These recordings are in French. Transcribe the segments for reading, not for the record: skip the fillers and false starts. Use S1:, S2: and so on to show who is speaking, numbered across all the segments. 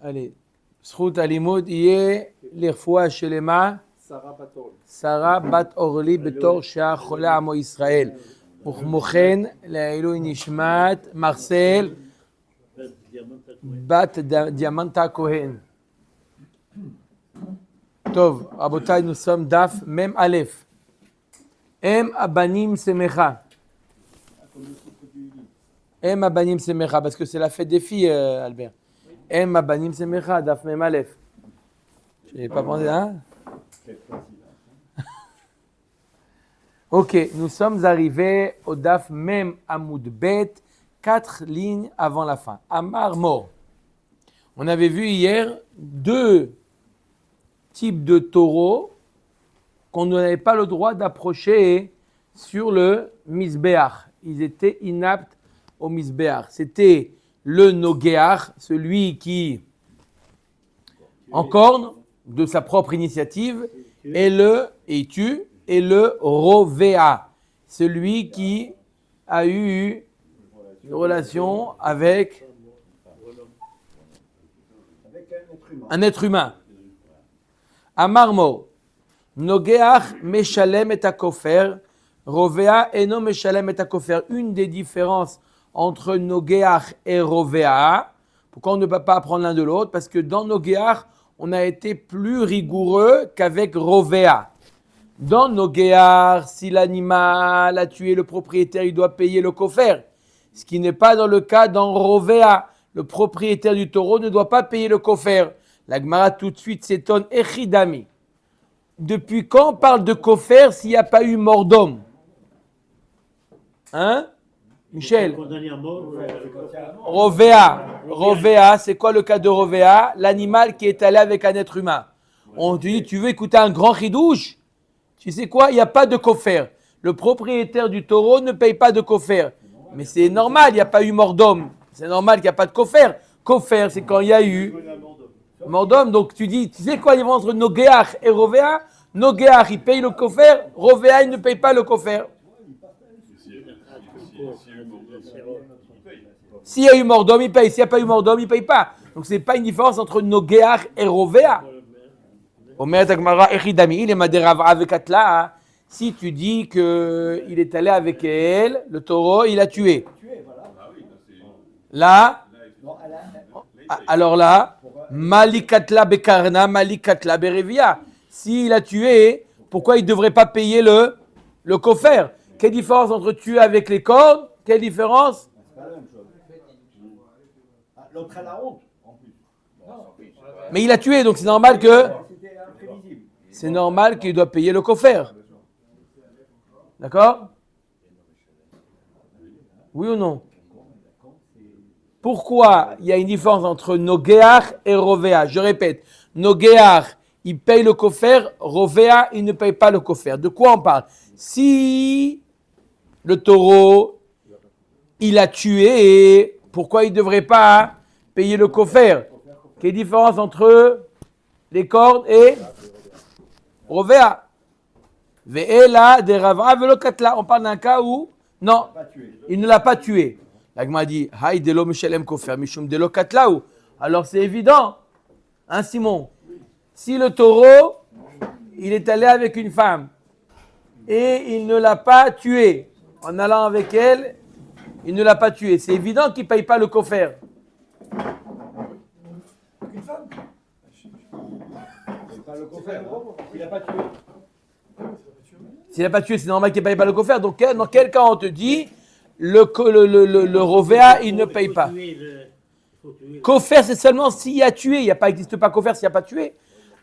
S1: allez. Zchut alimud yeh l'irfoua shelema. Sarah bat Orli betor shea chole amo Israël. Uchmochen לעילוי נשמת Marcel bat Diamanta Cohen. Tov, Rabotai, nous sommes Daf Mem Aleph. Em Abanim Semecha. Em Abanim Semecha, parce que c'est la fête des filles, Albert. Em Abanim Semecha, Daf Mem Aleph. Je n'ai pas pensé, hein? Ok, nous sommes arrivés au Daf Mem Amoud Bet, 4 lignes avant la fin. Amar Mor. On avait vu hier 2 types de taureaux qu'on n'avait pas le droit d'approcher sur le Misbéach. Ils étaient inaptes au Misbéach. C'était le Nogéach, celui qui encorne de sa propre initiative, et le Rovéa, celui qui a eu une relation avec un être humain. Amarmo, Nogeach meshalem et akofer, Rovéa eno meshalem et akofer. Une des différences entre Nogeach et Rovéa, pourquoi on ne peut pas apprendre l'un de l'autre? Parce que dans Nogeach, on a été plus rigoureux qu'avec Rovéa. Dans Nogeach, si l'animal a tué le propriétaire, il doit payer le kofer. Ce qui n'est pas dans le cas dans Rovéa. Le propriétaire du taureau ne doit pas payer le kofer. La Gemara tout de suite s'étonne. Echidami. Depuis quand on parle de kofer s'il n'y a pas eu mort d'homme? Hein? Michel? Rovéa, c'est quoi le cas de Rovéa? L'animal qui est allé avec un être humain. On te dit, tu veux écouter un grand chidouche? Tu sais quoi? Il n'y a pas de kofer. Le propriétaire du taureau ne paye pas de kofer. Mais c'est normal, il n'y a pas eu mort d'homme. C'est normal qu'il n'y a pas de kofer. Kofer, c'est quand il y a eu mort d'homme. Donc tu dis, tu sais quoi, il y a entre Nogeach et Rovéa? Nogeach, il paye le kofer. Rovéa, il ne paye pas le kofer. S'il y a eu mort d'homme, il paye. S'il n'y a pas eu mort d'homme, il ne paye pas. Donc ce n'est pas une différence entre Nogeach et Rovéa. Si tu dis qu'il est allé avec elle, le taureau, il a tué. Là, alors là, Malikatla Bekarna, Malikatla Berevia. S'il a tué, pourquoi il ne devrait pas payer le kofer? Quelle différence entre tuer avec les cornes? Quelle différence?
S2: L'autre a la honte.
S1: Mais il a tué, donc c'est normal que... C'est normal qu'il doit payer le kofer. D'accord? Oui ou non? Pourquoi il y a une différence entre Nogeach et Rovéa? Je répète, Nogeach, il paye le kofer, Rovéa, il ne paye pas le kofer. De quoi on parle? Si le taureau, il a tué, pourquoi il ne devrait pas payer le kofer? Quelle différence entre les cornes et Rovéa? Ve'ela de Rava velo katla. On parle d'un cas où, non, il ne l'a pas tué. La Gemara dit, Haï de lo mishalem kofer mishum de lo katla. Alors c'est évident, hein Simon? Si le taureau, il est allé avec une femme et il ne l'a pas tué, en allant avec elle, il ne l'a pas tué. C'est évident qu'il ne paye pas le kofer.
S2: Une femme? C'est pas le kofer. Il n'a pas tué.
S1: S'il n'a pas tué, c'est normal qu'il ne paye pas le kofer. Donc, dans quel cas on te dit, le Rovéa, il ne paye pas? Kofer, c'est seulement s'il a tué. Il n'existe pas kofer s'il n'a pas tué.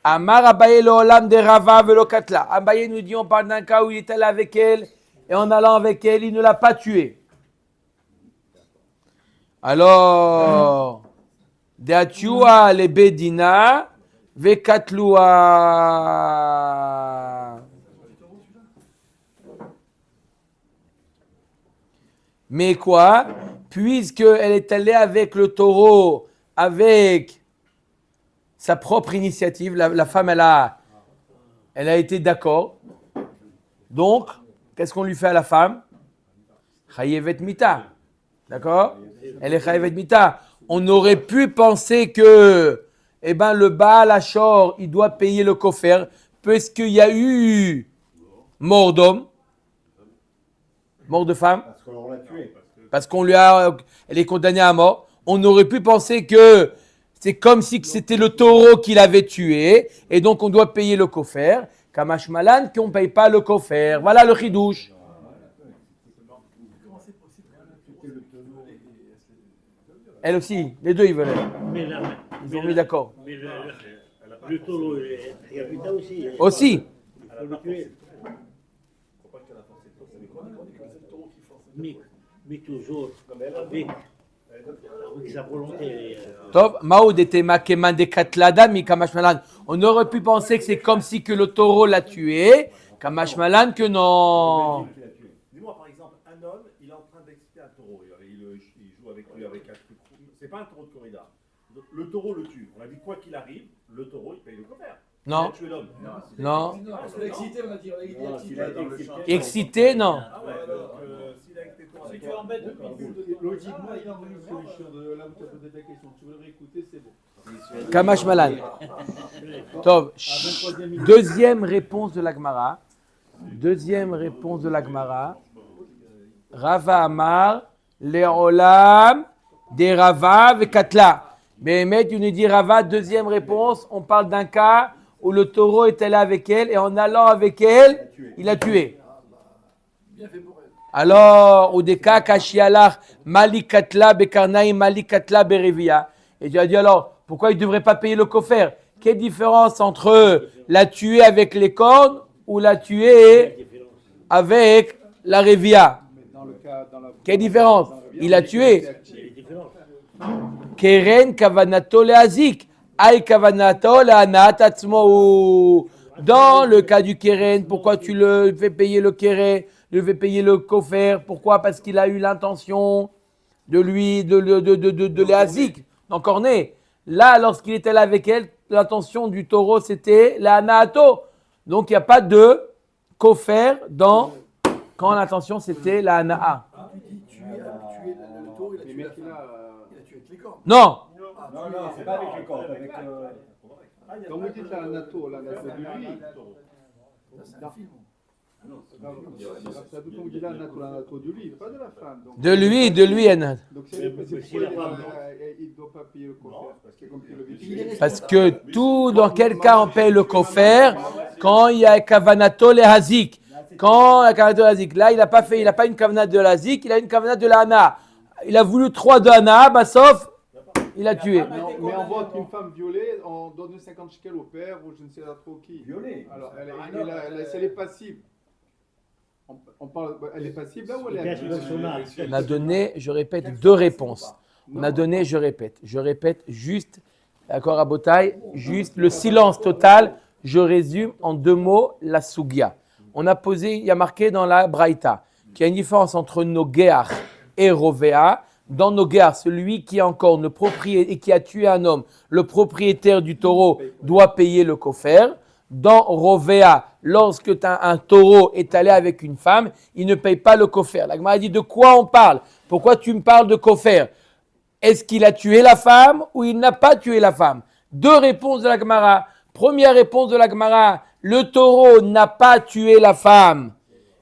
S1: Amar Abaye le olam de Rava velo katla. Abaye nous dit, on parle d'un cas où il est allé avec elle, et en allant avec elle, il ne l'a pas tué. Alors, Deachua le bedina, vekatlua. Mais quoi? Puisqu'elle est allée avec le taureau, avec sa propre initiative, la femme, elle a été d'accord. Donc, qu'est-ce qu'on lui fait à la femme? Chayevet mita. D'accord? Elle est chayevet mita. on aurait pu penser que, le Baal Hachor, il doit payer le kofer, puisqu'il y a eu mort d'homme, mort de femme,
S2: Parce qu'on l'a tué.
S1: parce elle est condamnée à mort. On aurait pu penser que c'est comme si c'était le taureau qui l'avait tué, et donc on doit payer le kofer. Kamash Malan, qu'on ne paye pas le kofer. Voilà le chidouche. Elle aussi, les deux ils veulent. Ils ont mis d'accord.
S3: Mais le taureau, il y a putain aussi.
S1: Aussi.
S3: Faut le tuer. Mais toujours avec sa volonté.
S1: Top. Maoud était makeman de katlada mi kamash malan. On aurait pu penser que c'est comme si que le taureau l'a tué. Kamash malan que non.
S4: Dis-moi par exemple, un homme, il est en train d'exciter un taureau. Il joue avec lui avec un truc. C'est pas un taureau de corrida. Le taureau le tue. On a dit quoi qu'il arrive, le taureau il paye le coffre.
S1: Non.
S4: Il a tué l'homme.
S1: Non.
S2: Il a excité, on a dit. Il a été excité.
S1: Excité, non.
S4: Ah ouais, s'il a été taureau avec
S2: Si tu embêtes depuis le début, logiquement, il a une solution de là où tu as posé ta question. Tu veux le réécouter, c'est bon.
S1: Kamash malan. Top. Deuxième réponse de l'Agmara. Deuxième réponse de l'Agmara. Rava Amar, Leolam, des Rava, Vekatla. Mais tu nous dis Rava, deuxième réponse, on parle d'un cas où le taureau est allé avec elle et en allant avec elle, il a tué. Alors, ou des cas, Kashialar, Malikatla, Bekarnaï, Malikatla, Berevia. Et tu as dit alors, pourquoi il ne devrait pas payer le kofer? Quelle différence entre la tuer avec les cornes ou la tuer avec la revia? Quelle différence? Il a tué. Keren kavanato leazik, ay kavanato leanat atzmo. Dans le cas du keren, pourquoi tu le fais payer le keren, le fais payer le kofer? Pourquoi? Parce qu'il a eu l'intention de leazik, d'encorner. Là, lorsqu'il était là avec elle, l'intention du taureau c'était la anato. Donc il n'y a pas de kofer quand l'intention c'était la anaa.
S2: Tu dis tuer le taureau, il a tué la femme. Il a tué avec les cornes.
S1: Non.
S2: Non, c'est pas avec les cornes. Avec,
S5: Quand vous dites l'anato de lui,
S2: c'est un film.
S5: quand vous dites l'anato de lui, pas de la femme. Donc,
S1: De lui, Anna.
S5: donc c'est pourquoi il ne doit pas payer le coffre. Comme tu le dis.
S1: Parce que tout, dans quel cas on paye le kofer? Quand il y a kavanato le hazik. Quand la kavanato le hazik. Là, il n'a pas une kavanat de hazik, il a une kavanat de la hana. Il a voulu 3 de hana, sauf, il a tué.
S5: Mais on voit qu'une femme violée, on donne 50 shekels au père ou je ne sais pas trop qui.
S2: Violée.
S5: Alors, elle est passive. On parle, elle est passive là ou elle est active?
S1: On a donné, je répète, 2 réponses. On a donné, je répète, juste, d'accord, à Botaï, juste le silence total. Je résume en 2 mots la sugia. On a posé, il y a marqué dans la Braïta qu'il y a une différence entre Nogeach et Rovea. Dans Nogeach, celui qui est encore le propriétaire et qui a tué un homme, le propriétaire du taureau doit payer le kofer. Dans Rovea, lorsque un taureau est allé avec une femme, il ne paye pas le kofer. La Gemara dit de quoi on parle? Pourquoi tu me parles de kofer? Est-ce qu'il a tué la femme ou il n'a pas tué la femme? 2 réponses de la Gemara. Première réponse de la Gemara, le taureau n'a pas tué la femme,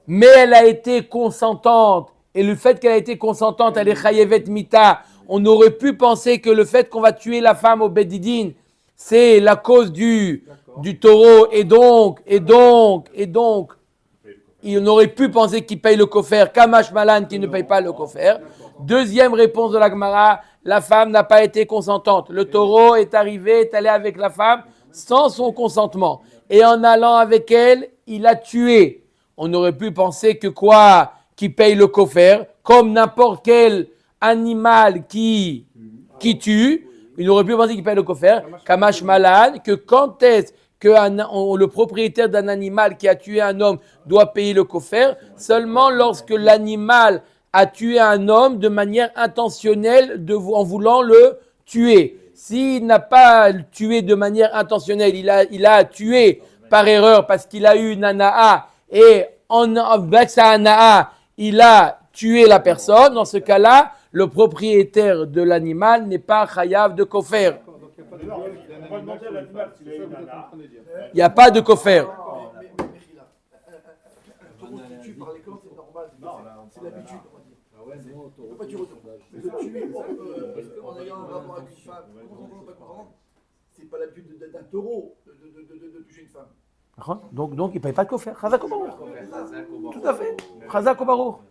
S1: mais elle a été consentante. Et le fait qu'elle a été consentante, elle est chayevet mita. On aurait pu penser que le fait qu'on va tuer la femme au Bedidin, c'est la cause du taureau. Et donc, on aurait pu penser qu'il paye le kofer. Kamash Malan qui ne paye pas le kofer. Deuxième réponse de la Gemara, la femme n'a pas été consentante. Le taureau est arrivé, est allé avec la femme sans son consentement. Et en allant avec elle, il a tué. On aurait pu penser que quoi? Qui paye le kofer, comme n'importe quel animal qui tue. Il aurait pu penser qu'il paye le kofer. Kamash Malan, que quand est-ce que le propriétaire d'un animal qui a tué un homme doit payer le kofer? Seulement lorsque l'animal a tué un homme de manière intentionnelle en voulant le tuer. S'il n'a pas tué de manière intentionnelle, il a tué par erreur parce qu'il a eu une anaa et avec sa anaa, il a tué la personne. Dans ce cas-là, le propriétaire de l'animal n'est pas chayav de kofer.
S5: D'accord, donc il n'y a pas de
S4: Mais non,
S5: viol
S4: on
S5: d'un
S4: va
S5: animal
S4: demander
S5: sur
S4: à
S5: une
S4: l'animal
S5: femme.
S4: s'il
S5: C'est
S4: a
S5: ça
S4: une
S5: que vous êtes en
S4: nana.
S5: train de dire.
S1: Il n'y a pas de kofer.
S6: Un taureau qui tue par les cornes, c'est normal. C'est l'habitude, on va dire. On ne peut pas tuer autant. Le tuer en ayant un rapport avec une femme, consentant ou pas consentant, c'est pas l'habitude d'un taureau de toucher une femme.
S1: Donc il ne paye pas de kofer. Chazak ou barour. Tout à fait. Chazak ou barour.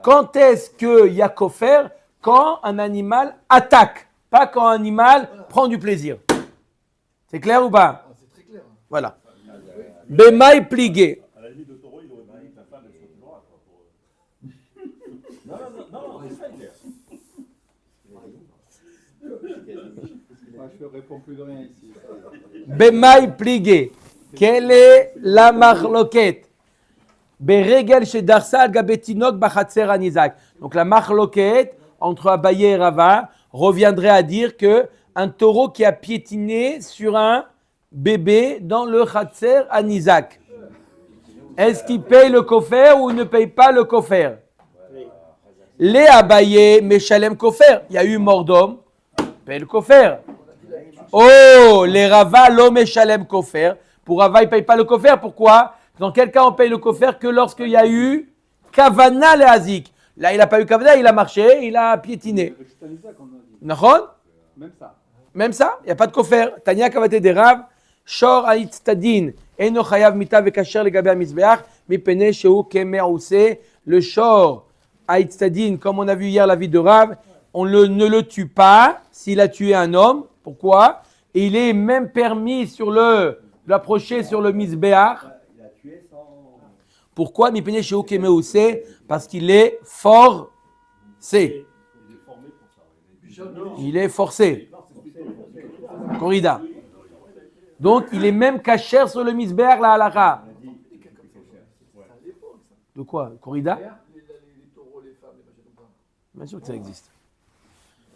S1: Quand est-ce qu'il y a kofer? Quand un animal attaque, pas quand un animal prend du plaisir. C'est clair ou pas?
S6: Ah, c'est très clair.
S1: Voilà. Bemaï pligué.
S4: À la limite, le taureau, il aurait voulu que la femme, elle soit toujours là. Quoi, non, c'est ça, clair.
S5: Moi, je ne réponds plus de rien ici.
S1: Bemaï pligué. Quelle est la marloquette? Beregel chez Darsa Gabetinok Bachatser Anizak. Donc la marloquette entre Abaye et Rava reviendrait à dire que un taureau qui a piétiné sur un bébé dans le Chatser Anizak. Est-ce qu'il paye le kofer ou il ne paye pas le kofer? Les Abaye Meshalem kofer. Il y a eu mort d'homme, paye le kofer. Oh, les Rava lo Meshalem kofer. Pour Rava, il ne paye pas le kofer. Pourquoi? Dans quel cas on paye le kofer? Que lorsqu'il y a eu Kavana le Hazik. Là, il n'a pas eu Kavana, il a marché, il a piétiné.
S5: Le Chitaniza qu'on a dit.
S1: Nahon?
S5: Même ça.
S1: Même ça, il n'y a pas de kofer. Tania Kavate de Rav, Shor Aitztadin, Eno Chayav Mita Vekacher le Gabe Amizbeach, Mipene Sheu Kemerouse, le Shor Aitztadin, comme on a vu hier la vie de Rav, on ne le tue pas s'il a tué un homme. Pourquoi? Et il est même permis d'approcher sur le Mizbeach. Pourquoi? Mipene Sheu Kemerouse, parce qu'il est forcé. Il est forcé. Corrida. Donc, il est même caché sur le misber, la halakha. De quoi? Corrida?
S6: Les taureaux, les femmes, les machins comme ça.
S1: Bien sûr que ça existe.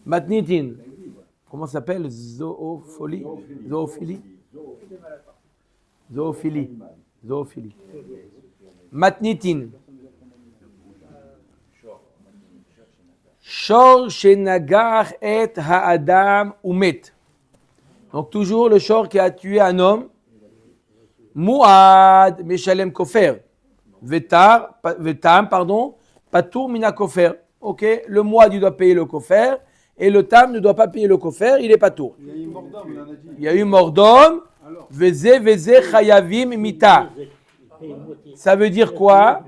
S1: Matnitin. Comment ça s'appelle? Zoophilie. Zoophilie. Matnitin. Shor shenagar et ha'adam umet. Donc toujours le shor qui a tué un homme. Muad meshalem kofer. Vetam, patour mina kofer. Ok, le muad il doit payer le kofer et le tam ne doit pas payer le kofer, il est patour.
S5: Il y a eu mort d'homme, on en a dit.
S1: Il y a eu mort d'homme.
S5: Alors,
S1: Veze chayavim mita. Ça veut dire quoi?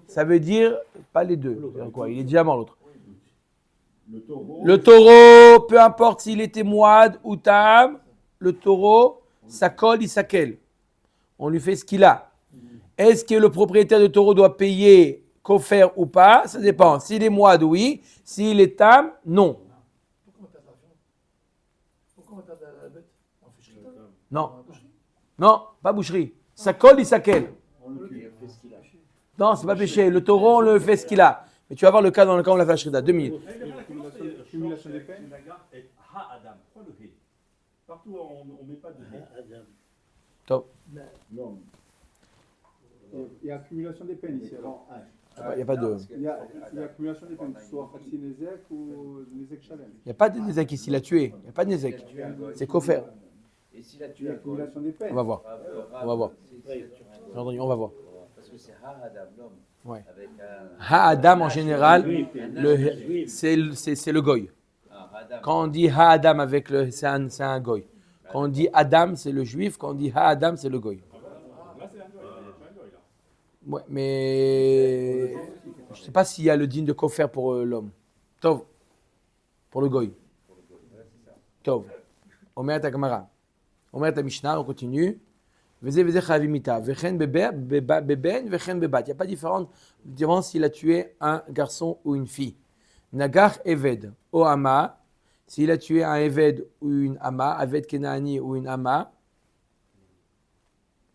S1: Ça veut dire pas les deux. Ça veut dire quoi? Il est déjà mort l'autre. Le taureau, peu importe s'il était mouad ou tam, le taureau, ça colle, il s'aquelle. On lui fait ce qu'il a. Est-ce que le propriétaire du taureau doit payer kofer ou pas? Ça dépend. S'il est mouad, oui. S'il est tam, non.
S6: Pourquoi on tape la bête? On fait chier.
S1: Non. Non, pas boucherie. Ça colle, il s'aquelle. Non, c'est pas péché. Le taureau, on le fait ce qu'il a. Mais tu vas voir le cas dans lequel on l'a fait à Shrida. 2 minutes.
S5: Cumulation des peines.
S4: Et ha-adam. Pourquoi le he? Partout, on ne met pas de he.
S1: Top.
S5: Il y a accumulation des peines ici. Alors,
S1: Il n'y a pas de.
S5: il y a accumulation des peines, que ce soit Khatsi Nezek ou Nezek Shalem.
S1: Il n'y a pas de Nezek ici, il a tué. Il n'y a pas de Nezek. C'est kofer.
S7: Et s'il a
S5: Il y
S7: tué
S5: a
S7: un goy,
S5: accumulation des peines.
S1: On va voir. On va voir. On va voir.
S7: parce que c'est Ha-Adam, l'homme.
S1: Ouais.
S7: Avec un.
S1: Ha-Adam en général,
S7: Juif.
S1: c'est le goy.
S7: Ah, Adam.
S1: Quand on dit Ha-Adam avec le. C'est un goy. Quand on dit Adam, c'est le juif. Quand on dit Ha-Adam, c'est le goy. Ouais, mais. Je ne sais pas s'il y a le digne de kofer pour l'homme. Tov. Pour le goy. Tov. Omer ta Gemara. Omer ta Mishnah, on continue. Veze veze chavimita. Vechen beben, vechen bebat. Il n'y a pas de différence s'il a tué un garçon ou une fille. Nagar eved. O ama. S'il a tué un eved ou une ama. Eved kenaani ou une ama.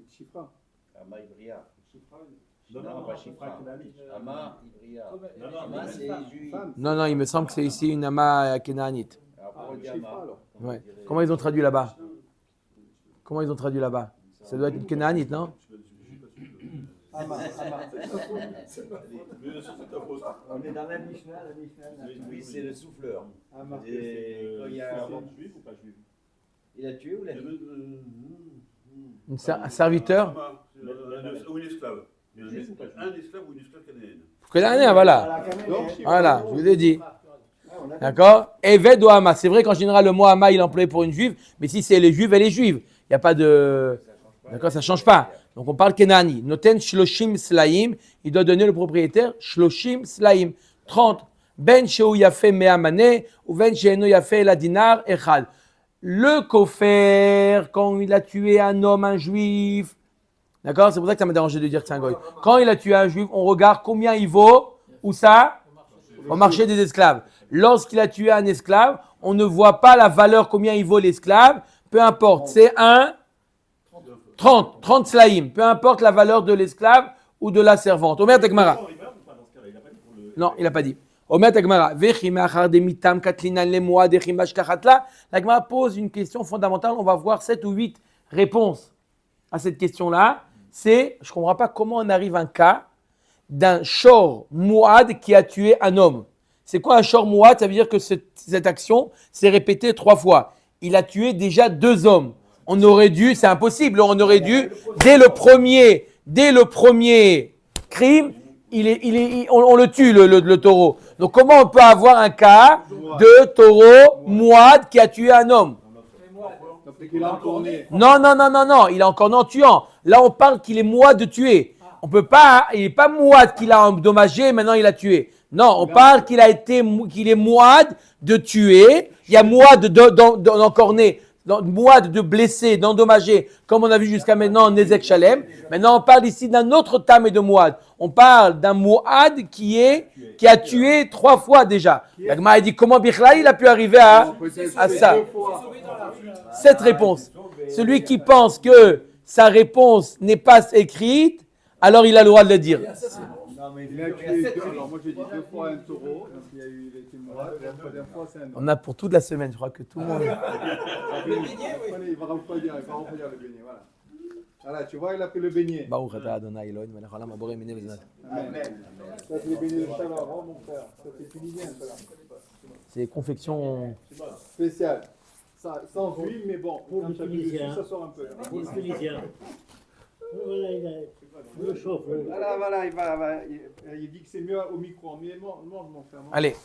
S5: Chifra.
S7: Ama Ivria.
S4: Non,
S7: pas Chifra. Ama Ivria.
S4: Non,
S7: Ama, c'est juif.
S1: Non, il me semble que c'est ici une ama kenaanite.
S7: Alors, pourquoi on dit
S5: Chifra
S7: Ama?
S5: alors.
S1: Ouais. Comment ils ont traduit là-bas? Ça doit être une kenaanite, non?
S2: Bien sûr, c'est ta faute.
S3: On est dans la Mishnah,
S7: Lui, c'est le souffleur.
S3: Et quand il y a...
S4: Juif ou pas juif?
S3: Il a tué ou l'a tué?
S1: Un serviteur.
S2: Ou une esclave.
S4: Juif ou pas juif?
S2: Un esclave ou une esclave cananéenne.
S1: Canadien, voilà. Voilà, je vous ai dit. D'accord? Eved ou Hama. C'est vrai qu'en général, le mot Hama, il est employé pour une juive, mais si c'est les juives, elle est juive. Il n'y a pas de. D'accord? Ça ne change pas. Donc on parle Kenani. Noten Shloshim Slaim. Il doit donner le propriétaire Shloshim Slaim. 30. Ben Sheu Yafé Mea Mané ou Ben Sheeno Yafé La Dinar Echad. Le kofer, quand il a tué un homme, un juif. D'accord? C'est pour ça que ça m'a dérangé de dire que c'est un goy. Quand il a tué un juif, on regarde combien il vaut. Où ça? Au marché des esclaves. Lorsqu'il a tué un esclave, on ne voit pas la valeur, combien il vaut l'esclave. Peu importe, c'est 30 slaim. Peu importe la valeur de l'esclave ou de la servante. Omer Tekmara. Non, il n'a pas dit. Omer Tekmara. La Gemara pose une question fondamentale. On va voir 7 ou 8 réponses à cette question-là. C'est, je ne comprends pas comment on arrive à un cas d'un shor mouad qui a tué un homme. C'est quoi un shor mouad? Ça veut dire que cette action s'est répétée 3 fois. Il a tué déjà 2 hommes. On aurait dû, c'est impossible, on aurait dû, dès le premier crime, on le tue, le taureau. Donc comment on peut avoir un cas de taureau mouad qui a tué un homme? Non, il est encore né en tuant. Là, on parle qu'il est mouad de tuer. On peut pas, il n'est pas mouad qu'il a endommagé, maintenant il a tué. Non, on parle qu'il est mouad de tuer. Il y a mouad d'encorné, mouad de blessé, d'endommagé, comme on a vu jusqu'à maintenant en Nezek Shalem. Maintenant, on parle ici d'un autre tam et de mouad. On parle d'un mouad qui a tué 3 fois déjà. La Gemara dit comment Bichlai il a pu arriver à ça. 7 réponses. Celui qui pense que sa réponse n'est pas écrite, alors il a le droit de le dire.
S5: Il a tué alors moi j'ai dit 2 fois un taureau, donc il était mort, et la troisième fois c'est un homme.
S1: On a pour toute la semaine, je crois que tout le monde.
S5: Il va refroidir le beignet, voilà. Voilà, tu vois, il a pris le beignet.
S1: Baruch atah Adonai Eloheinu melech haolam haborei minei v'zat.
S5: Amen. Ça c'est les beignets de Shalom, mon frère. Ça c'est tunisien, ça là.
S1: C'est confection.
S5: Spécial. Ça, sans huile, mais bon,
S3: Pour
S5: quand
S3: les
S5: tu as vu dessus,
S3: Tunisiens.
S5: ça sort un peu.
S3: Pour les Tunisiens. Voilà, il le chauffe.
S5: Voilà, il dit que c'est mieux au micro. Mais mange, mon frère.
S1: Allez.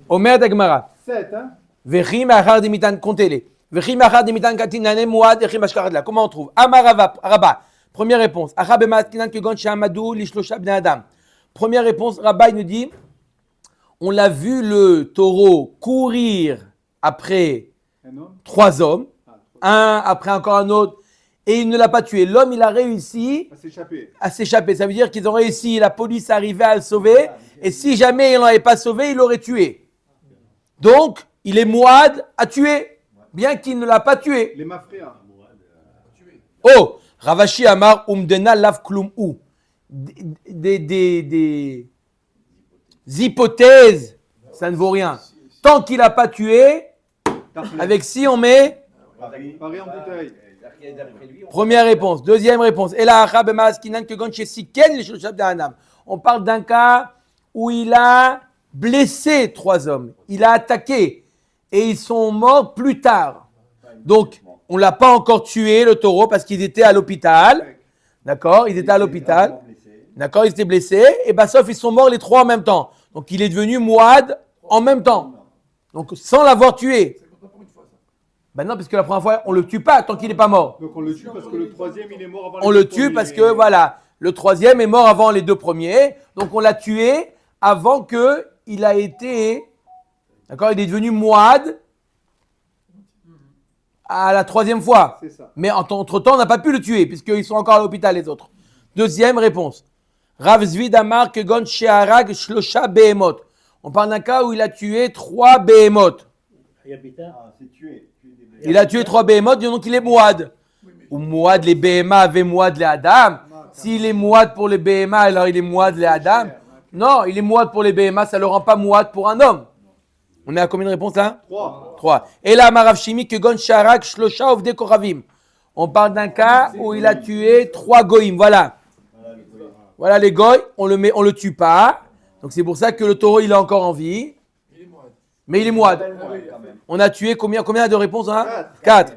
S1: Omer d'Agmara.
S5: 7, hein?
S1: Vechim achar dimitan, comptez-les. Vechim achar dimitan katinane mouad echim ashkaradla. Comment on trouve? Amar Rabba. Première réponse. Achar bemaskinan kegon she'amadou lishlosha bnei adam. Première réponse. Rabba il nous dit, on l'a vu le taureau courir après
S5: Un homme?
S1: 3 hommes, un après encore un autre, et il ne l'a pas tué. L'homme, il a réussi
S5: À s'échapper.
S1: à s'échapper. Ça veut dire qu'ils ont réussi, la police est arrivée à le sauver, et si jamais il ne l'avait pas sauvé, il l'aurait tué. Donc, il est mouad à tuer, bien qu'il ne l'a pas tué.
S5: Les mafria.
S1: Oh, Ravashi Amar Umdena Lav Klum Ou. Des hypothèses, ça ne vaut rien. Tant qu'il n'a pas tué, avec si on met.
S5: Paris en bouteille.
S1: Première réponse. Deuxième réponse. On parle d'un cas où il a blessé 3 hommes. Il a attaqué et ils sont morts plus tard. Donc, on ne l'a pas encore tué, le taureau, parce qu'ils étaient à l'hôpital. D'accord? Ils étaient à l'hôpital. D'accord? Ils étaient blessés. Et bien, sauf ils sont morts les 3 en même temps. Donc, il est devenu mouad en même temps. Donc, sans l'avoir tué. Ben non, parce que la première fois, on ne le tue pas tant qu'il n'est pas mort.
S5: Donc on le tue parce que le troisième il est mort avant
S1: On
S5: les
S1: le
S5: deux
S1: tue
S5: premiers.
S1: parce que, voilà, le 3e est mort avant les 2 premiers. Donc, on l'a tué avant qu'il a été... D'accord? Il est devenu mouad à la 3e fois.
S5: C'est ça.
S1: Mais entre-temps, on n'a pas pu le tuer puisqu'ils sont encore à l'hôpital, les autres. Deuxième réponse. Rav Zvid Amar Kegon Sheharag Shlosha Behemot. On parle d'un cas où il a tué 3 Behemot. Il a tué 3 Behemot, donc il est mouad. Ou mouad, les Behema avaient mouad les Adam. S'il est mouad pour les Behema, alors il est mouad les Adam. Non, il est mouad pour les Behema, ça ne le rend pas mouad pour un homme. On est à combien de réponses là?
S5: 3.
S1: 3. Et là, Marav Shimi Kegon Sharak Shlosha Ovde Koravim. On parle d'un cas où il a tué 3 goïms. Voilà. Voilà les goïs, on le tue pas. Donc c'est pour ça que le taureau il est encore en vie. Mais il est moide. On a tué combien de réponses hein? 4.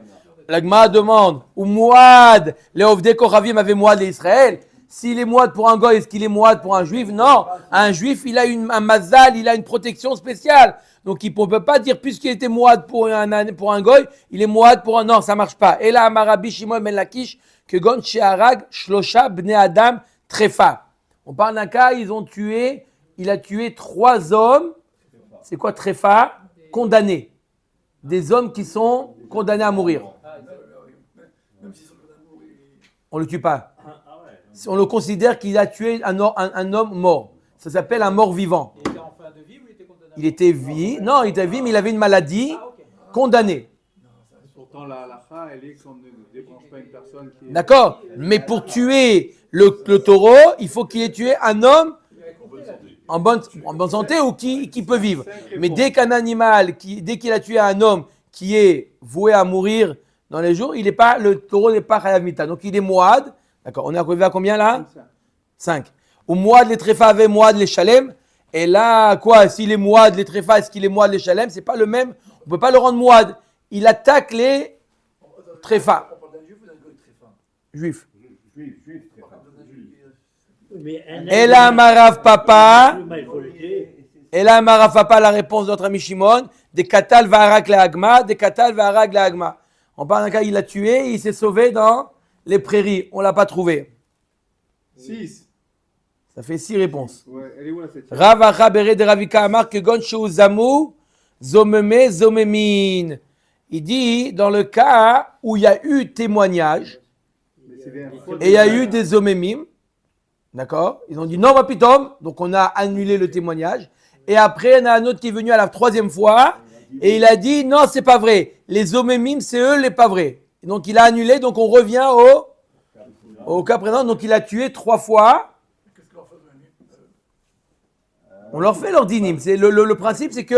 S1: La Gemara demande ou moide, les Ovdei Kochavim avaient moide les Israël. S'il est moide pour un goy, est-ce qu'il est moide pour un juif? Non. Un juif, il a un mazal, il a une protection spéciale. Donc on ne peut pas dire puisqu'il était moide pour un goy, il est moide pour un. Non, ça ne marche pas. Et là, Amarabi Shimon Ben Lakish, que gon sheharag shlosha bnei adam trefa. On parle d'un cas, il a tué 3 hommes. C'est quoi trefa? Condamnés. Des hommes qui sont condamnés à mourir. On ne le tue pas. On le considère qu'il a tué un homme mort. Ça s'appelle un mort vivant.
S8: Il était en fin de vie ou il était condamné?
S1: Il était vie. Non, il était vie, mais il avait une maladie. Condamné.
S5: Pourtant, la halakha, elle est qu'on ne débranche pas une personne qui est...
S1: D'accord. Mais pour tuer le taureau, il faut qu'il ait tué un homme en bonne santé ou qui peut vivre. Mais dès qu'un animal, dès qu'il a tué un homme qui est voué à mourir dans les jours, le taureau n'est pas chayav mita. Donc il est moad. D'accord. On est arrivé à combien là? 5. Ou moad les tréfa avec moad les chalem. Et là, quoi? S'il est moad les tréfa, est-ce qu'il est moad les chalem? C'est pas le même. On peut pas le rendre moad. Il attaque les tréfa.
S6: On parle d'un juif ou d'un goy tréfa?
S1: Juif.
S4: Juif,
S1: Et là, Marav Papa.
S3: Il faut le tuer.
S1: Et là, Marav Papa, la réponse de notre ami Shimon. Des katal varak la agma, des katal varak la agma. On parle d'un cas, il l'a tué, il s'est sauvé dans les prairies. On l'a pas trouvé.
S5: 6.
S1: Ça fait 6 réponses.
S5: Ouais, elle est où la 7e?
S1: Rav Acha Bere de Ravika Amar que gon sheu zamu zomeme zomemin. Il dit dans le cas où il y a eu témoignage
S5: Mais c'est bien.
S1: et il y a eu des zomemim, d'accord? Ils ont dit non, vapitom, donc on a annulé le témoignage. Et après, on a un autre qui est venu à la 3e fois et il a dit non, c'est pas vrai. Les zomemim, c'est eux les pas vrais. Et donc il a annulé, donc on revient au cas présent. Donc il a tué 3 fois. On leur fait leur dinim. C'est le principe, c'est que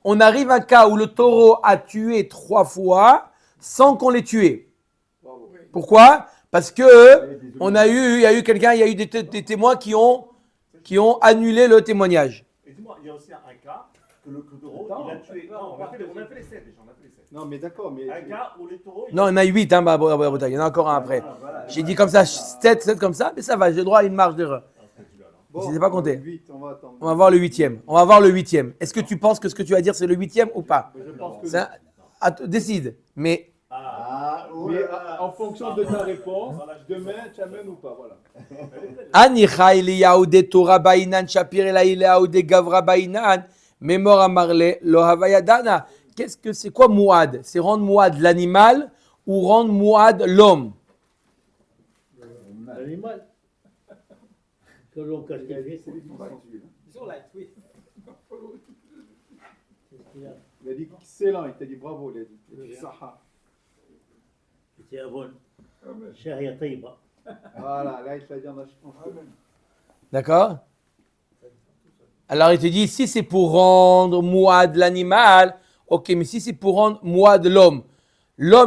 S1: on arrive à un cas où le taureau a tué 3 fois sans qu'on l'ait tué. Pourquoi? Parce que il y a eu quelqu'un, il y a eu des témoins qui ont annulé le témoignage.
S4: Et dis-moi, il y a aussi un cas que le taureau, il a tué. Non, on a fait les 7 déjà,
S5: Non, mais d'accord, mais...
S4: Un cas où les taureaux...
S1: Non, il y en a 8, hein, il y en a encore un après. J'ai dit comme ça, 7 comme ça, mais ça va, j'ai droit à une marge d'erreur. Je ne les ai pas comptés.
S5: 8, on va attendre.
S1: On va voir le 8e. On va voir le 8e. Est-ce que tu penses que ce que tu vas dire, c'est le 8e ou pas?
S5: Je pense que...
S1: Ça, décide. Mais
S5: Mais en fonction de ta réponse, demain, tu amènes ou pas, voilà.
S1: Anicha Eliyahu de Torah Bainan, Shapir Eliyahu de Gavra Bainan, Memor Amarle, Lo Havayadana. C'est quoi Mouad? C'est rendre Mouad l'animal ou rendre Mouad l'homme?
S3: L'animal. Que l'on castigue.
S8: Ils sont light, oui.
S5: Il a dit excellent, il t'a dit bravo, il a dit. Saha.
S3: C'est avant. Sharia Taïba.
S5: Voilà, là, il t'a dit en achetant.
S1: D'accord? Alors il te dit, si c'est pour rendre Mouad l'animal, ok, mais si c'est pour rendre Mouad l'homme,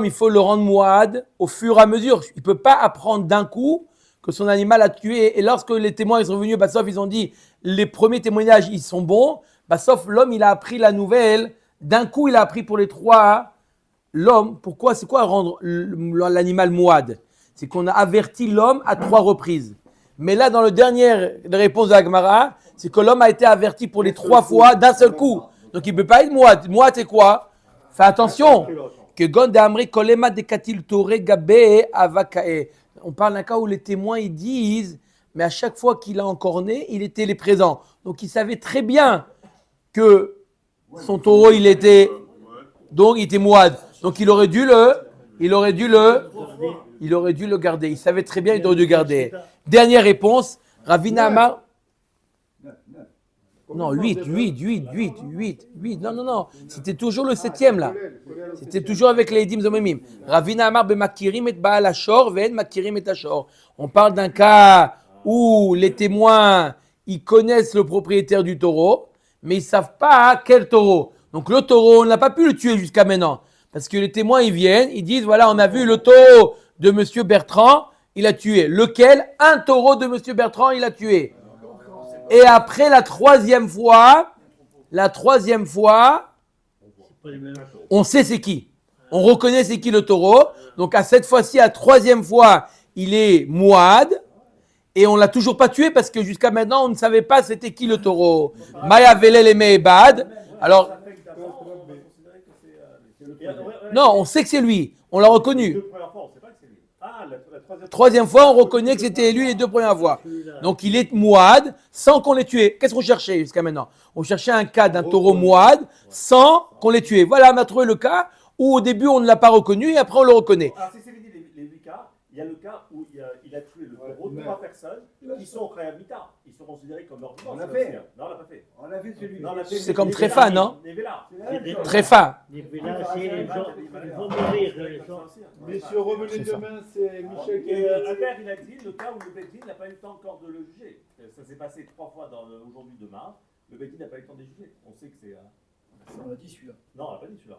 S1: il faut le rendre Mouad au fur et à mesure. Il ne peut pas apprendre d'un coup que son animal a tué. Et lorsque les témoins ils sont venus, sauf ils ont dit, les premiers témoignages, ils sont bons, sauf l'homme, il a appris la nouvelle. D'un coup, il a appris pour les 3, l'homme. Pourquoi? C'est quoi rendre l'animal Mouad? C'est qu'on a averti l'homme à 3 reprises. Mais là, dans le dernier réponse de la Gemara, c'est que l'homme a été averti pour les 3 fois d'un seul coup. Donc il ne peut pas être Mouad. Mouad, c'est quoi? Fais attention. Que Gonde Amri Kolema de Katil Toré Gabé Avakae. On parle d'un cas où les témoins ils disent, mais à chaque fois qu'il a encorné, il était les présents. Donc il savait très bien que son taureau il était Mouad. Donc il aurait dû le garder. Il savait très bien qu'il aurait dû le garder. Dernière réponse, Ravina Amar. Non, 8. Non. C'était toujours le 7e là. C'était toujours avec les Edim Zomemim. Ravina Amar bemakirim et Baal Ashor ven makirim et Ashor. On parle d'un cas où les témoins, ils connaissent le propriétaire du taureau, mais ils ne savent pas quel taureau. Donc le taureau, on n'a pas pu le tuer jusqu'à maintenant. Parce que les témoins, ils viennent, ils disent, voilà, on a vu le taureau de Monsieur Bertrand, il a tué. Lequel? Un taureau de Monsieur Bertrand, il a tué. Et après la troisième fois, on sait c'est qui. On reconnaît c'est qui le taureau. Donc à cette fois-ci, à la troisième fois, il est Mouad. Et on ne l'a toujours pas tué parce que jusqu'à maintenant, on ne savait pas c'était qui le taureau. Maya Velel et Mehebad. Alors, non, on sait que c'est lui. On l'a reconnu. Troisième fois, on reconnaît que c'était lui les deux premières fois. Donc il est Mouad sans qu'on l'ait tué. Qu'est-ce qu'on cherchait jusqu'à maintenant? On cherchait un cas d'un taureau Mouad sans qu'on l'ait tué. Voilà, on a trouvé le cas où au début on ne l'a pas reconnu et après on le reconnaît.
S4: Alors, si c'est dit les 8 cas, il y a le cas où il a tué le taureau de 3 personnes qui sont Khayamita. Ils sont considérés comme leurs vivants.
S7: On l'a fait.
S4: Non, on l'a pas fait.
S7: On a vu celui
S4: Non, on l'a fait.
S1: C'est comme Tréfa, non?
S4: Nevela.
S1: Tréfa.
S3: Les villas, ils vont mourir.
S5: Messieurs, revenez demain, c'est Michel qui
S4: Et
S5: est.
S4: Albert, il a dit le cas où le Beddin n'a pas eu le temps encore de le juger. Ça s'est passé 3 fois aujourd'hui, demain. Le Beddin n'a pas eu le temps de les juger. On sait que c'est.
S6: On l'a dit celui-là.
S4: Non, on l'a pas dit celui-là.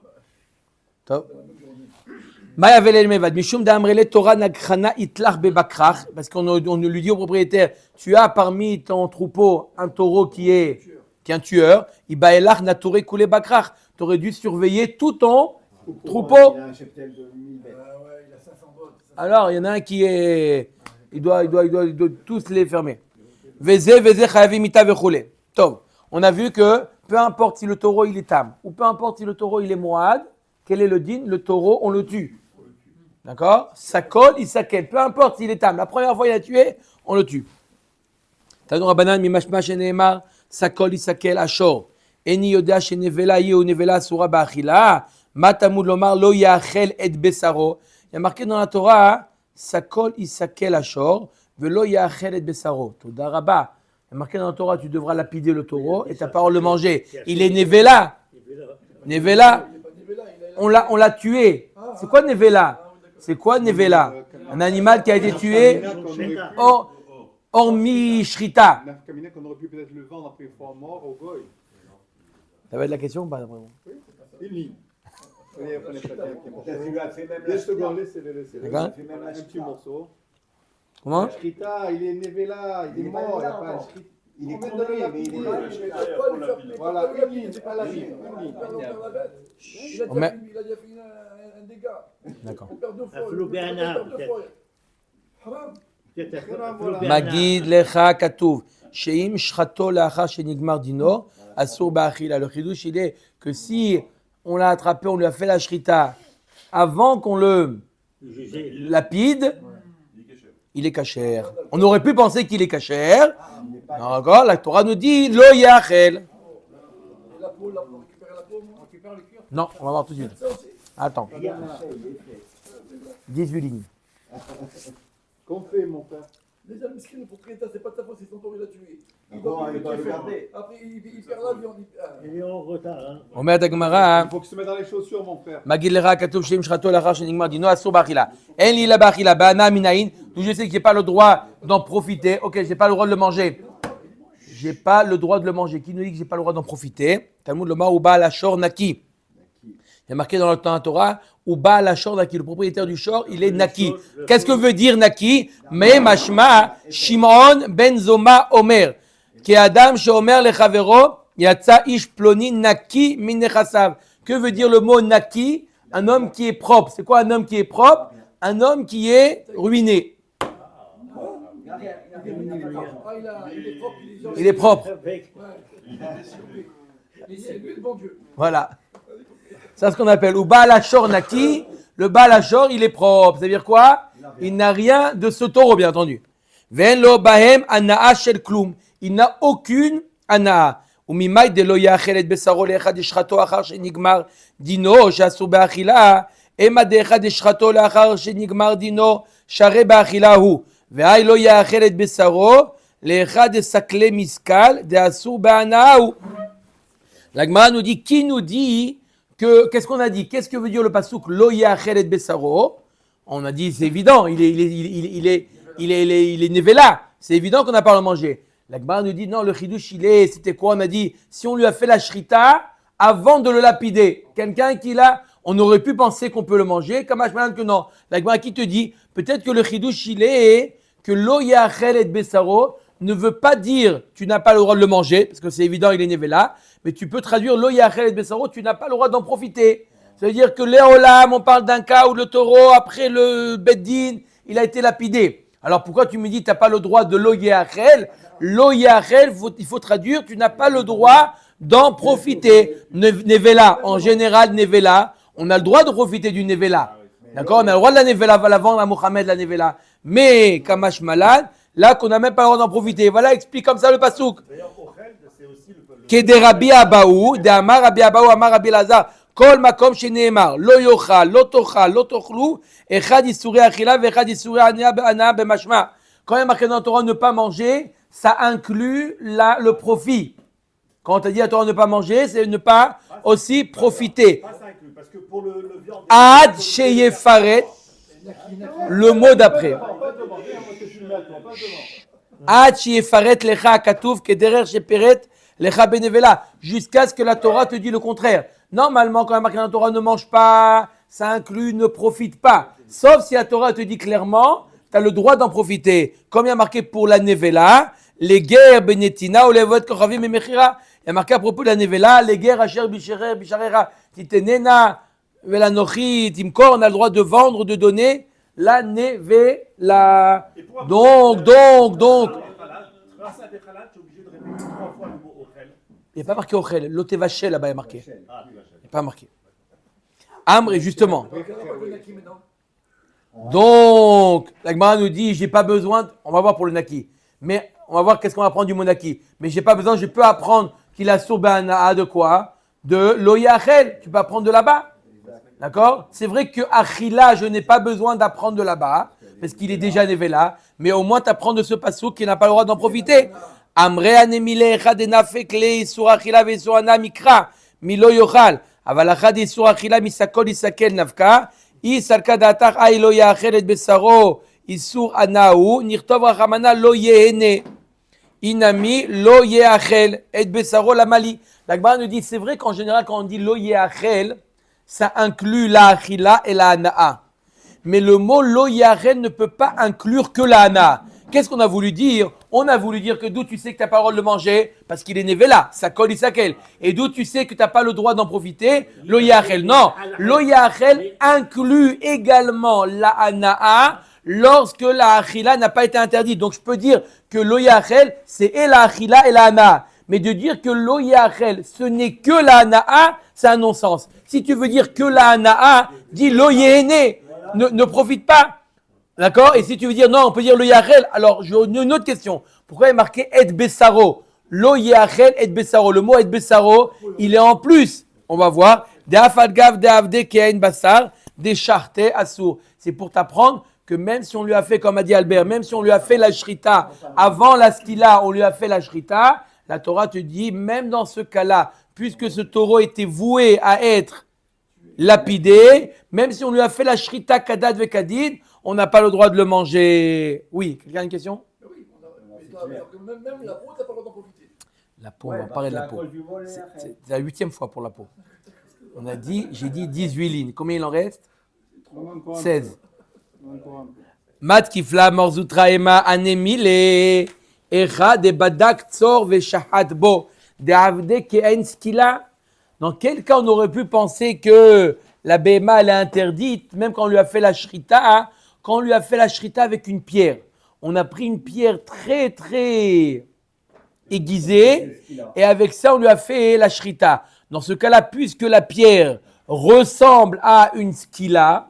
S1: Maya Velel Mevad. Mishum d'Amrele Torah Nagrana Itlach Bebakrach. Parce qu'on lui dit au propriétaire, tu as parmi ton troupeau un taureau qui est un tueur. Ibaelach Nature Kule Bakrach. Tu aurais dû surveiller tout ton troupeau.
S7: Il a un cheptel de 1000 bêtes.
S6: Ouais, il a 500 bottes.
S1: Alors, il y en a un qui est. Il doit tous les fermer. Veze Chayavim Ita Vechule. Tov. On a vu que peu importe si le taureau il est tam ou peu importe si le taureau il est Moad, quel est le din? Le taureau, on le tue. D'accord? Sakol, il sakel. Peu importe s'il est tam. La première fois il a tué, on le tue. Tadon Rabbanan mimashma sheneemar sakol isakel ashor. Eni yodea shenevela ye ou nevela sura ba'achila. Matamud lomar lo yachel et besaro. Il y a marqué dans la Torah sakol isakel ashor velo yachel et besaro. Toda rabba. Il y a marqué dans la Torah tu devras lapider le taureau et ta parole le manger. Il est nevela. Nevela. On l'a tué. C'est quoi Nevela? C'est quoi Nevela? Un animal qui a été tué hormis Shrita.
S5: Nafkamina qu'on aurait pu peut-être le vendre après fois mort au goy.
S1: Ça va être la question ou pas d'après vous?
S5: Une ligne.
S7: Tu lui as fait même la
S5: Laisse le gars, laissez-le.
S1: D'accord.
S7: Tu as fait même la
S5: Un petit morceau.
S1: Comment?
S5: Shrita, il est Nevela, il est mort, il n'y a pas un Shrita.
S7: Il est condamné, mais il est.
S5: Voilà, une ligne, c'est pas la ligne.
S6: Il a
S1: On met-
S6: déjà fait un dégât.
S1: D'accord.
S6: On perd 2 fois.
S3: Un flou Bernard,
S6: On perd 2 fois. Haram.
S3: Peut-être un flou
S5: Voilà.
S3: Bernard.
S1: Magid lecha katuv. Sheim shchato lachar shenigmar dino. Asur ba'achila. Le chidouche, il est que si on l'a attrapé, on lui a fait la shrita avant qu'on le
S3: Jugé.
S1: lapide, il est cachère. On aurait pu penser qu'il est cachère. D'accord? La Torah nous dit lo yachel.
S6: Et la peau, là, on récupère la peau, on récupère le cuir.
S1: Non, on va voir tout de suite.
S6: Ça aussi.
S1: Attends. 18 lignes.
S5: Qu'on fait, mon frère?
S6: Déjà, le miskin, le propriétaire, c'est pas de ta faute, c'est son tour, il a tué. Il
S7: Bon,
S6: doit
S7: il doit le
S6: faire.
S7: garder.
S6: Après, il perd la viande.
S3: Il est en retard. Hein.
S1: On met à ta Gemara.
S5: Il faut qu'il se mette dans les chaussures, mon frère.
S1: Magid lecha katuv sheim shchato lachar shenigmar dino. Asur ba'achila. En li la ba'achila. Ba'ana minayin. D'où je sais que j'ai pas le droit d'en profiter. Ok, j'ai pas le droit de le manger. J'ai pas le droit de le manger. Qui nous dit que j'ai pas le droit d'en profiter? Talmud lomar ou ba'al ashor naki. Il y a marqué dans le Torah, ou ba'al ashor naki. Le propriétaire du shor, il est naki. Qu'est-ce que veut dire naki? Me mashma Shimon ben Zoma Omer. Ki Adam sheomer lechavero yatsa ish ploni naki min nechasav. Que veut dire le mot naki? Un homme qui est propre. C'est quoi un homme qui est propre? Un homme qui est ruiné. Il est propre.
S3: Avec.
S6: C'est lui le bon Dieu.
S1: Voilà. C'est ce qu'on appelle ou Baal Hashor Naki. Le Baal Hashor, il est propre. C'est-à-dire quoi? Il n'a rien de ce taureau, bien entendu. Ven lo bahem anaa shel klum. Il n'a aucune anaa. וממאי דלא יאכל את בשרו לאחד ישחטו אחר שנגמר דינו שאסור באכילה, אמה דאחד ישחטו לאחר שנגמר דינו שהרי באכילה הוא, והי לא יאכל את בשרו לאחד יסקלה משכל דאסור בהנאה הוא. La Gemara nous dit, qui nous dit que, qu'est-ce qu'on a dit? Qu'est-ce que veut dire le pasuk lo yachel et besaro? On a dit, c'est évident, il est nevela. C'est évident qu'on n'a pas à le manger. La Gemara nous dit, non, le chidouche, c'était quoi? On a dit, si on lui a fait la shrita avant de le lapider. Quelqu'un qui l'a, On aurait pu penser qu'on peut le manger, Kamash Malan que non. La Gemara qui te dit, peut-être que le chidouche il est que lo yachel et besaro ne veut pas dire tu n'as pas le droit de le manger, parce que c'est évident, il est nevela, mais tu peux traduire lo yachel et besaro, tu n'as pas le droit d'en profiter. Ça veut dire que Léolam, on parle d'un cas où le taureau, après le beddin, il a été lapidé. Alors pourquoi tu me dis tu n'as pas le droit de lo yachel? Lo yachel, il faut traduire, tu n'as pas le droit d'en profiter. Nevela, en général, nevela, on a le droit de profiter du nevela. D'accord? On a le droit de la nevela, va la vendre à Mohamed, la nevela. Mais, Kamash Malad, là qu'on n'a même pas le droit d'en profiter. Voilà, explique comme ça le pasouk.
S4: D'ailleurs, Ochel, c'est aussi le.
S1: Kede Rabbi Abaou, de Amar Rabbi Abaou, Amar Rabbi Lazar, Kol Makom Sheneemar, Lo Yochal, Lo Tochal, Lo Tochlu, Echad Isuri Achila, Vechad Isuri Ana Bemashma. Quand il y a marqué dans la Torah ne pas manger, ça inclut le profit. Quand on t'a dit la Torah ne pas manger, c'est ne pas aussi profiter.
S4: Pas ça inclus, parce que pour le viande.
S1: Ad Sheyefaret, le mot d'après. Ad Sheyefaret Lecha Katuv Kederer Sheperet Lecha Benevela. Jusqu'à ce que la Torah te dise le contraire. Normalement, quand il y a marqué dans la Torah ne mange pas, ça inclut ne profite pas. Sauf si la Torah te dit clairement, tu as le droit d'en profiter. Comme il y a marqué pour la Nevela, les guerres Benetina ou les votes Kochavim et Mechira. Il y a marqué à propos de la Nevela, les guerres Asher Bisharera, Titenena, Velanochi, Timkor, on a le droit de vendre, de donner la Nevela. Donc.
S4: Grâce à des halal, tu es obligé de répéter 3 fois le mot Ochel.
S1: Il n'y a pas marqué Ochel, l'Otevachel là-bas est marqué. Il n'y a pas marqué. Amr, et justement. Donc, la Gemara nous dit, j'ai pas besoin, on va voir pour le Naki, mais on va voir qu'est-ce qu'on va apprendre du mot Naki. Mais j'ai pas besoin, je peux apprendre qu'il a sourbanaa de quoi? De l'oyachel, tu peux apprendre de là-bas. D'accord? C'est vrai que Achila, je n'ai pas besoin d'apprendre de là-bas, parce qu'il est déjà nevela, mais au moins tu apprends de ce pasouk qui n'a pas le droit d'en profiter. Amre anemile echadena fekle sur Achila ve sur ana mikra, milo yochal, aval achad sur Achila misakol isakel navka, isarka datar ay lo yachel et besaro, isur anaou, nirtov rachamana lo yehene. Inami lo yehachel et besaro la mali. La Gemara nous dit, c'est vrai qu'en général, quand on dit lo yehachel, ça inclut la achila et la anaa. Mais le mot lo yehachel ne peut pas inclure que la anaa. Qu'est-ce qu'on a voulu dire? On a voulu dire que d'où tu sais que tu n'as pas le droit de le manger, parce qu'il est nevela, ça colle isakel. Et d'où tu sais que tu n'as pas le droit d'en profiter, lo yehachel. Non, lo yehachel inclut également la anaa, lorsque la achila n'a pas été interdite. Donc je peux dire que lo yachel, c'est et la achila et la ana. Mais de dire que lo yachel, ce n'est que la ana, c'est un non-sens. Si tu veux dire que la ana, dis lo yehene, ne profite pas. D'accord? Et si tu veux dire non, on peut dire lo yachel. Alors j'ai une autre question. Pourquoi il est marqué et besaro? Lo yachel et besaro. Le mot et besaro, il est en plus. On va voir. De afadgav de avde kein basar, de charte assour. C'est pour t'apprendre que même si on lui a fait, comme a dit Albert, même si on lui a fait la shrita, avant la skila, on lui a fait la shrita, la Torah te dit, même dans ce cas-là, puisque ce taureau était voué à être lapidé, même si on lui a fait la shrita kadad vekadid, on n'a pas le droit de le manger. Oui, quelqu'un a une question?
S6: Oui, même la peau, t'as pas le droit d'en profiter.
S1: La peau, on va parler de la peau. C'est la 8e fois pour la peau. On a dit, j'ai dit 18 lignes. Combien il en reste? 16. Mat kifla morzutra ema anemile echa de badak tzor ve shahat bo de avde ke'en skila. Dans quel cas on aurait pu penser que la béma elle est interdite, même quand on lui a fait la shrita, quand on lui a fait la shrita avec une pierre. On a pris une pierre très très aiguisée et avec ça on lui a fait la shrita. Dans ce cas-là, puisque la pierre ressemble à une skila,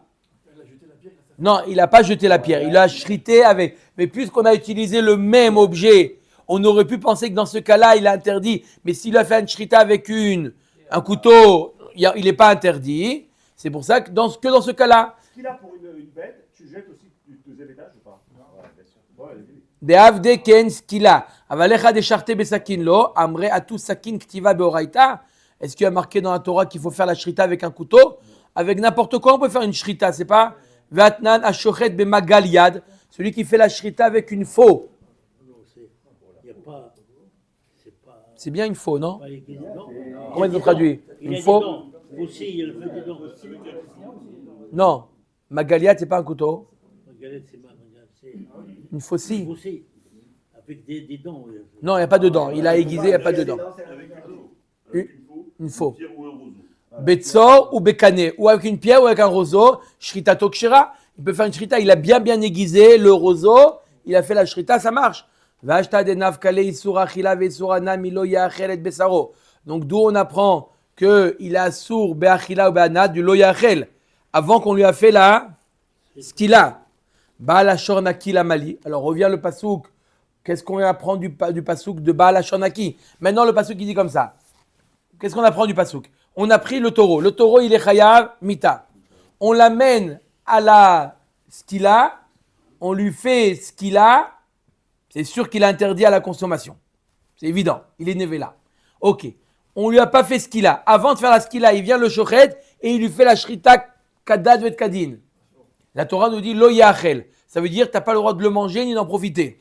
S1: non, il n'a pas jeté la pierre, il a shrité avec. Mais puisqu'on a utilisé le même objet, on aurait pu penser que dans ce cas-là, il a interdit. Mais s'il a fait une shrita avec un couteau, il n'est pas interdit. C'est pour ça que dans ce cas-là.
S4: Ce qu'il a pour une bête, tu jettes aussi du deuxième étage ou pas? Bien sûr.
S1: De avde ken skila. Avalecha de charte besakin lo, amre atu sakin ktiva beoraita. Est-ce qu'il y a marqué dans la Torah qu'il faut faire la shrita avec un couteau? Avec n'importe quoi, on peut faire une shrita, c'est pas? Vatnan ashochet bemagal yad, celui qui fait la shrita avec une faux.
S3: C'est pas.
S1: C'est bien une faux, non?
S3: Non.
S1: Comment ils ont traduit? Une faux?
S3: Aussi, il fait dedans.
S1: Non, ma galiate, c'est pas un couteau.
S3: La galette, c'est pas c'est
S1: Une faucille.
S3: aussi. Avec des dents.
S1: Non, il n'y a pas de dents. Il a aiguisé, il n'y a pas de dents. Une faux. Betzor ou Bekane, ou avec une pierre ou avec un roseau, Shrita Tokshira. Il peut faire une shrita, il a bien aiguisé le roseau, il a fait la shrita, ça marche. Vashta de nafkale isura chila vesurana milo yachel et besaro. Donc d'où on apprend qu'il a sourd beachila ou be'anat du lo yachel, avant qu'on lui a fait la skila. Baal ashornaki la mali. Alors revient le pasouk. Qu'est-ce qu'on apprend du pasouk de Baal ashornaki? Maintenant le pasouk il dit comme ça. Qu'est-ce qu'on apprend du pasouk? On a pris le taureau. Le taureau, il est chayav mita. On l'amène à la skila. On lui fait skila. C'est sûr qu'il est interdit à la consommation. C'est évident. Il est nevela. Ok. On lui a pas fait skila. Avant de faire la skila, il vient le shochet et il lui fait la shrita kadad vet kadin. La Torah nous dit lo yachel. Ça veut dire que tu n'as pas le droit de le manger ni d'en profiter.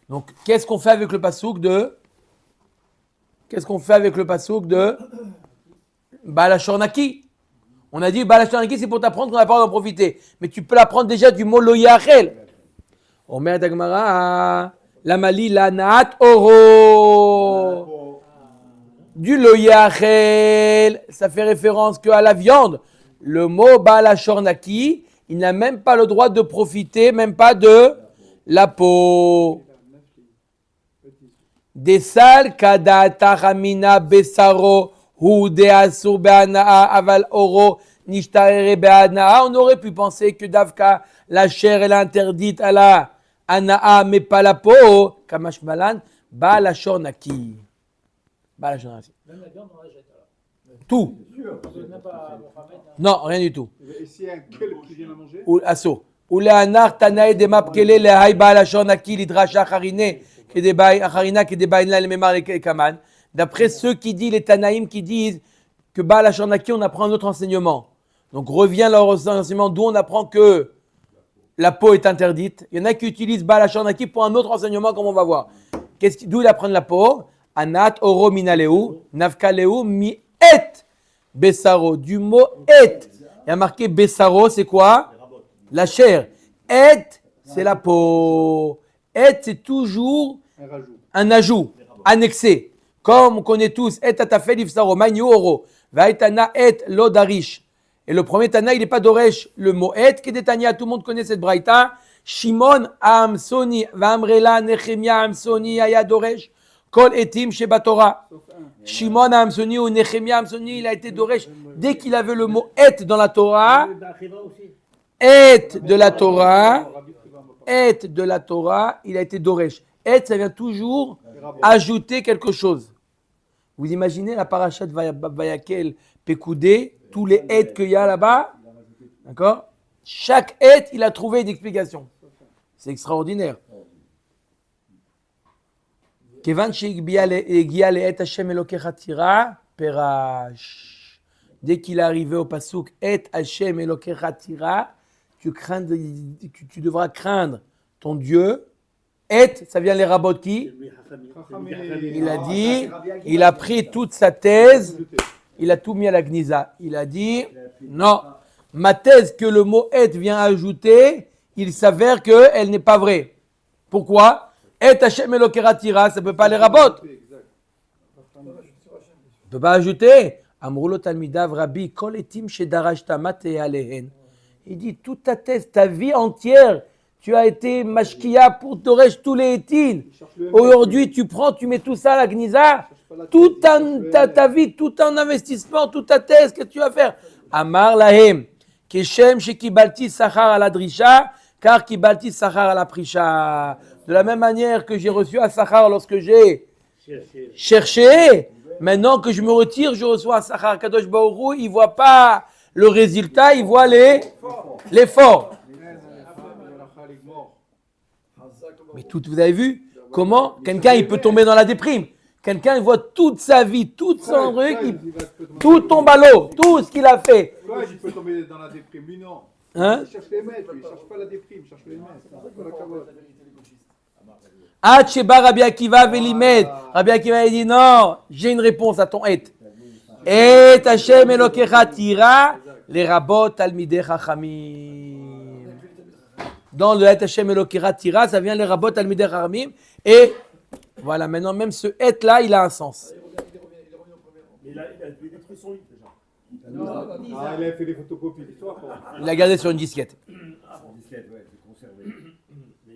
S1: Donc, qu'est-ce qu'on fait avec le pasouk de Baal HaShornaki? On a dit Baal HaShornaki, c'est pour t'apprendre qu'on n'a pas le droit d'en profiter. Mais tu peux l'apprendre déjà du mot lo yachel. Omer Dagmara, la mali la naat oro. Du lo yachel, ça fait référence qu'à la viande. Le mot Baal HaShornaki, il n'a même pas le droit de profiter, même pas de la peau. Desal kadata ramina besaro hu de asur be'anaa aval oro nishtarere be'anaa. On aurait pu penser que Davka, la chair, elle est interdite à la anaa, mais pas la peau. Kamash malan, Baal HaShornaki. Baal HaShornaki.
S8: Même la viande, on la jette alors.
S1: Tout.
S8: Même pas Mohamed.
S1: Non, rien du tout.
S5: Et s'il y a un quel qui vient à manger?
S1: Ou asso. Ou le anar tanae de mapkele le hay Baal HaShornaki lidrasha harine. D'après ceux qui disent, les Tanaïm qui disent que Baal HaShornaki, on apprend un autre enseignement. Donc revient leur enseignement d'où on apprend que la peau est interdite. Il y en a qui utilisent Baal HaShornaki pour un autre enseignement, comme on va voir. D'où ils apprennent la peau? Anat oro minaleu, nafkaleu mi et besaro. Du mot et. Il y a marqué besaro, c'est quoi? La chair. Et, c'est la peau. Et, c'est toujours un ajout, annexé. Comme on connaît tous, et atafel ifsaro, magnu oro, vaitana et lodarish. Et le premier Tana, il n'est pas d'oresh. Le mot et, qui est Tania, tout le monde connaît cette braïta. Shimon Amsoni, Vamrela, Nechemia Amsoni, Ayadoresh, Kol etim shebatora. Shimon Amsoni ou Nechemia Amsoni, il a été d'oresh. Dès qu'il avait le mot et dans la Torah, et de la Torah, il a été doresh. Et, ça vient toujours ajouter quelque chose. Vous imaginez la parachat Vayakel Pekoudé, tous les et qu'il y a là-bas, d'accord? Chaque et, il a trouvé une explication. C'est extraordinaire. Kevan she'igbiya le'egia le'et Hashem Elokecha tira perash. Dès qu'il est arrivé au pasuk et Hashem Elokecha tira, tu devras craindre ton Dieu. Et, ça vient les rabbins qui? Il a dit, il a pris toute sa thèse, il a tout mis à la Gnisa. Il a dit, non, ma thèse que le mot et vient ajouter, il s'avère qu'elle n'est pas vraie. Pourquoi? Et Hashem Elokera tira, ça ne peut pas les rabbins. On ne peut pas ajouter. Amrulo talmidav rabbi kol etim shedarashta matei alehen. Il dit, toute ta thèse, ta vie entière, tu as été mashkia pour Toresh tous les étines. Aujourd'hui, tu prends, tu mets tout ça à la Gnisa. Toute ta vie, tout un investissement, toute ta thèse, qu'est-ce que tu vas faire? Amar lahem, keshem shekibalti sachar à la drisha, car kibalti sachar à la prisha. De la même manière que j'ai reçu un sachar lorsque j'ai cherché, maintenant que je me retire, je reçois un sachar. Kadosh Baruch Hu, il ne voit pas le résultat, il voit l'effort. Mais tout, vous avez vu comment quelqu'un il peut tomber dans la déprime. Quelqu'un il voit toute sa vie, tout son truc, tout tombe à l'eau, tout ce qu'il a fait.
S5: Toi, il peut tomber dans la déprime, lui non.
S1: Hein?
S5: Il cherche les maîtres, il ne cherche pas la déprime, il cherche les maîtres.
S1: Rabbi Akiva Velimed. Rabbi Akiva il dit non, j'ai une réponse à ton et. Et Hashem Elokecha tira les rabot talmidei chachamim. Dans le Et Hashem Elokecha tira, ça vient les rabot talmidei chachamim. Et voilà, maintenant même ce Et là, il a un sens.
S4: Mais il a détruit son livre déjà.
S5: Ah, il a fait des photocopies.
S1: Il a gardé sur une disquette.
S7: Disquette, ouais, c'est conservé.